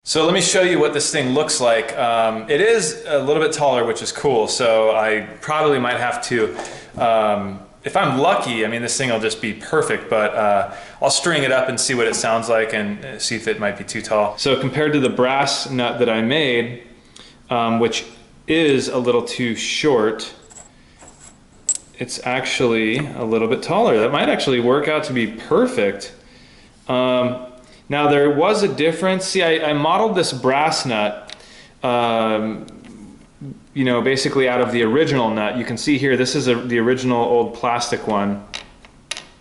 So let me show you what this thing looks like. It is a little bit taller, which is cool. So I probably might have to, if I'm lucky, I mean, this thing will just be perfect, but I'll string it up and see what it sounds like and see if it might be too tall. So compared to the brass nut that I made, which is a little too short, it's actually a little bit taller. That might actually work out to be perfect. Now there was a difference. See, I modeled this brass nut, you know, basically out of the original nut. You can see here, this is the original old plastic one.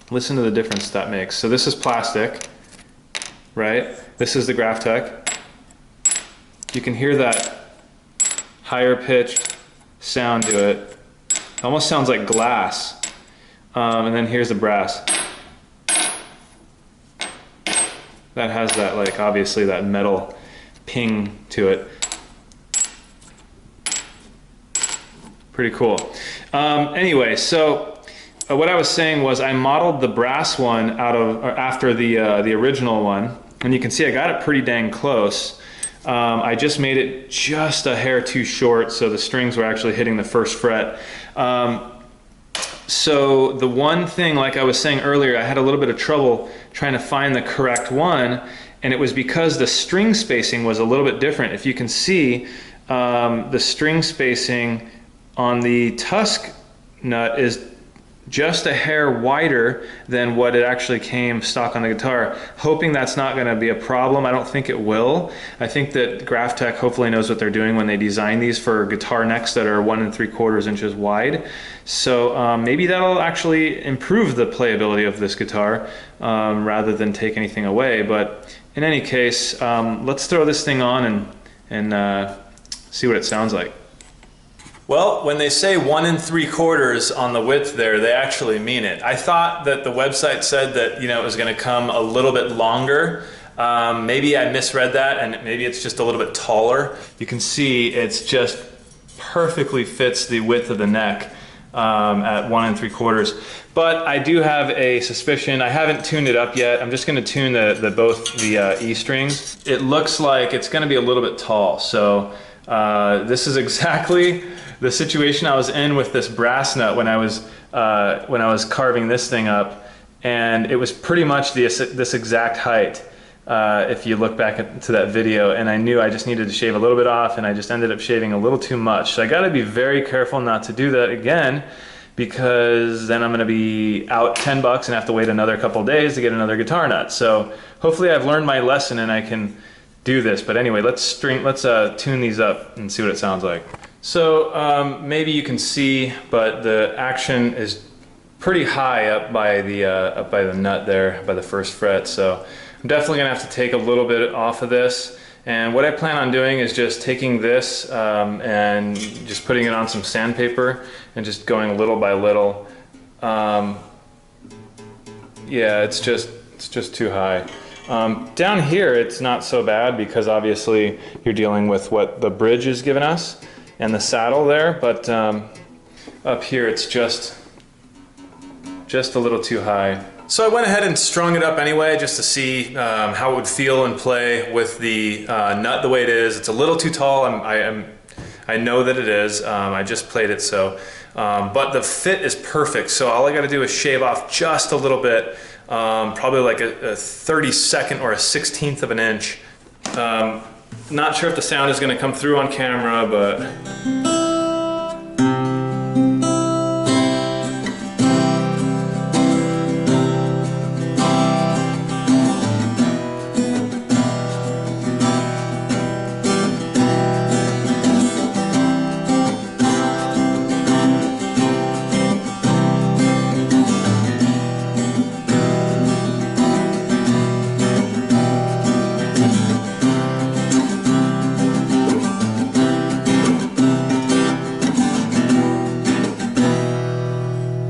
Listen to the difference that makes. So this is plastic, right? This is the GraphTech. You can hear that higher pitched sound to it. It almost sounds like glass. And then here's the brass. That has that, like, obviously that metal ping to it. Pretty cool. Anyway, so what I was saying was I modeled the brass one after the original one, and you can see I got it pretty dang close. I just made it just a hair too short, so the strings were actually hitting the first fret. So the one thing, like I was saying earlier, I had a little bit of trouble trying to find the correct one, and it was because the string spacing was a little bit different. If you can see, the string spacing on the TUSQ nut is just a hair wider than what it actually came stock on the guitar. Hoping that's not going to be a problem. I don't think it will. I think that GraphTech hopefully knows what they're doing when they design these for guitar necks that are 1 3/4 inches wide. So maybe that'll actually improve the playability of this guitar rather than take anything away. But in any case, let's throw this thing on and see what it sounds like. Well, when they say 1 3/4 on the width there, they actually mean it. I thought that the website said that, you know, it was going to come a little bit longer. Maybe I misread that, and maybe it's just a little bit taller. You can see it's just perfectly fits the width of the neck at 1 3/4. But I do have a suspicion. I haven't tuned it up yet. I'm just going to tune both the E strings. It looks like it's going to be a little bit tall. So this is exactly the situation I was in with this brass nut when I was carving this thing up, and it was pretty much this exact height if you look back to that video, and I knew I just needed to shave a little bit off, and I just ended up shaving a little too much. So I got to be very careful not to do that again, because then I'm going to be out $10 and have to wait another couple days to get another guitar nut. So hopefully I've learned my lesson and I can do this. But anyway, let's tune these up and see what it sounds like. So maybe you can see, but the action is pretty high up by the nut there, by the first fret. So I'm definitely gonna have to take a little bit off of this. And what I plan on doing is just taking this and just putting it on some sandpaper and just going little by little. Yeah, it's just too high. Down here it's not so bad because obviously you're dealing with what the bridge is giving us and the saddle there, but up here it's just a little too high. So I went ahead and strung it up anyway just to see how it would feel and play with the nut the way it is. It's a little too tall. I know that it is. I just played it so. But the fit is perfect, so all I got to do is shave off just a little bit, probably like a 32nd or a 16th of an inch. Not sure if the sound is going to come through on camera, but...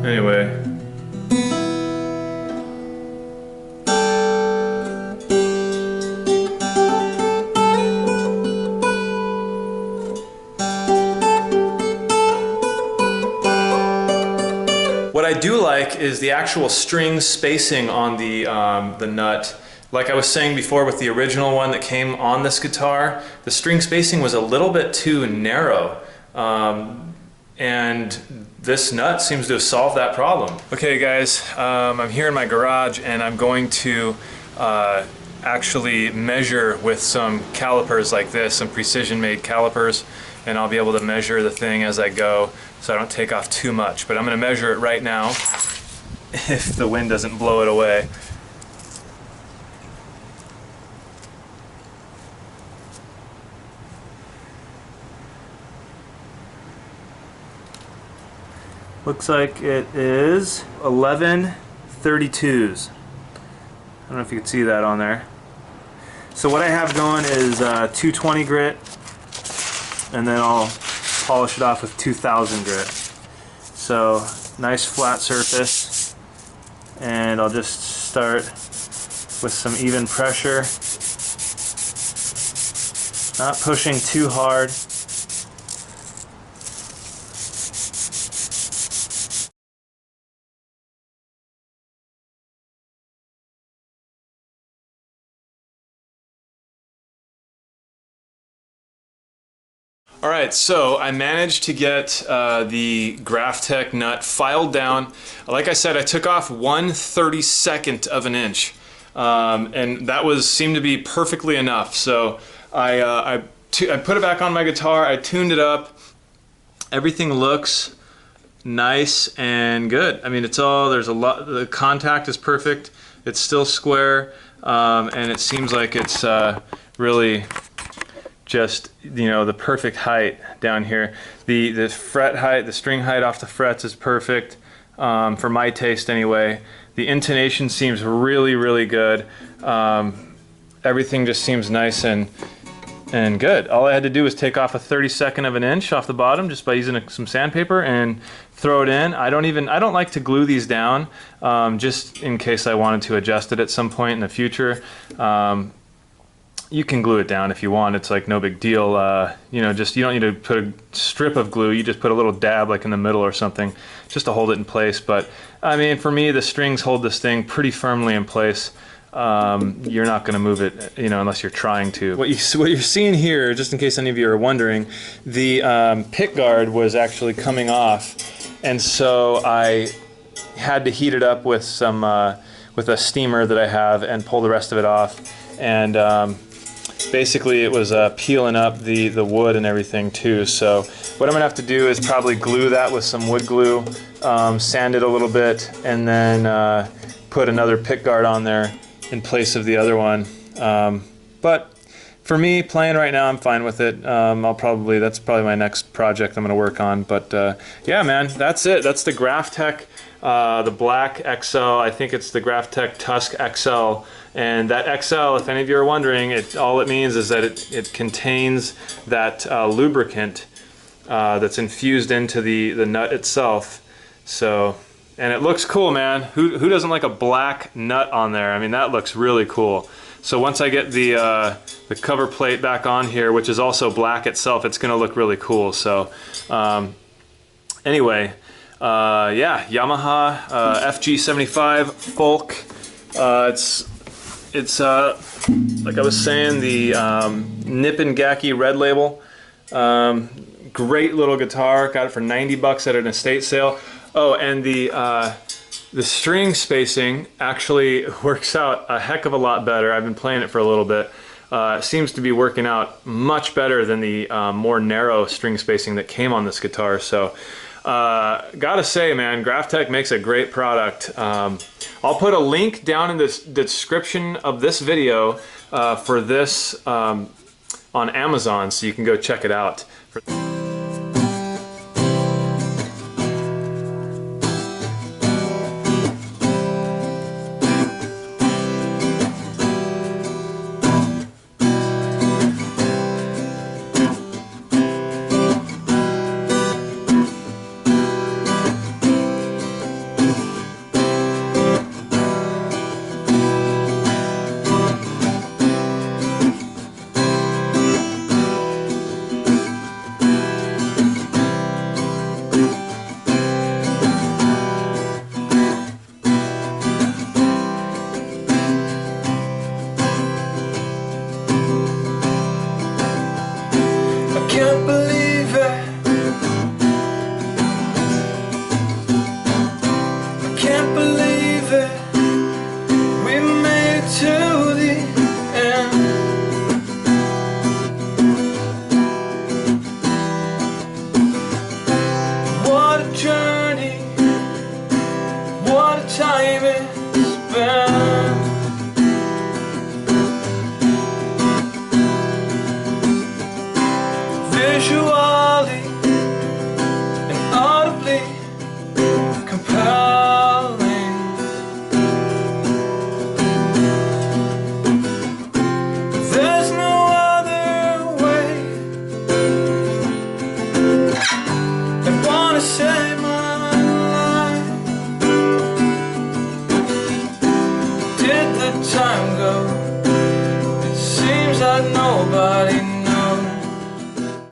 Anyway. What I do like is the actual string spacing on the nut. Like I was saying before with the original one that came on this guitar, the string spacing was a little bit too narrow. And this nut seems to have solved that problem. Okay guys, I'm here in my garage and I'm going to actually measure with some calipers like this, some precision made calipers, and I'll be able to measure the thing as I go so I don't take off too much. But I'm going to measure it right now if the wind doesn't blow it away. Looks like it is 11 32s. I don't know if you can see that on there. So what I have going is 220 grit, and then I'll polish it off with 2000 grit. So nice flat surface, and I'll just start with some even pressure, not pushing too hard. Alright, so I managed to get the GraphTech nut filed down. Like I said, I took off 1/32 of an inch, and that seemed to be perfectly enough. So I put it back on my guitar, I tuned it up, everything looks nice and good. I mean, the contact is perfect, it's still square, and it seems like it's really just, you know, the perfect height down here. The fret height, the string height off the frets is perfect, for my taste anyway. The intonation seems really, really good. Everything just seems nice and good. All I had to do was take off 1/32 of an inch off the bottom just by using some sandpaper and throw it in. I don't like to glue these down, just in case I wanted to adjust it at some point in the future. You can glue it down if you want. It's like no big deal. You know, you don't need to put a strip of glue. You just put a little dab like in the middle or something just to hold it in place. But I mean, for me, the strings hold this thing pretty firmly in place. You're not going to move it, you know, unless you're trying to. What you're seeing here, just in case any of you are wondering, the pick guard was actually coming off, and so I had to heat it up with some with a steamer that I have and pull the rest of it off. And basically it was peeling up the wood and everything too. So what I'm gonna have to do is probably glue that with some wood glue, sand it a little bit, and then put another pick guard on there in place of the other one. But for me, playing right now, I'm fine with it. That's probably my next project I'm gonna work on. But yeah, man, that's it. That's the GraphTech, the black XL. I think it's the GraphTech TUSQ XL. And that XL, if any of you are wondering, all it means is that it contains that lubricant that's infused into the nut itself. So, and it looks cool, man. Who doesn't like a black nut on there? I mean, that looks really cool. So once I get the cover plate back on here, which is also black itself, it's gonna look really cool. So anyway, yeah, Yamaha FG75 Folk. It's like I was saying, the Nippon Gaki Red Label. Great little guitar. Got it for 90 bucks at an estate sale. Oh, and the string spacing actually works out a heck of a lot better. I've been playing it for a little bit. It seems to be working out much better than the more narrow string spacing that came on this guitar. So gotta say, man, GraphTech makes a great product. I'll put a link down in the description of this video for this on Amazon, so you can go check it out. can't believe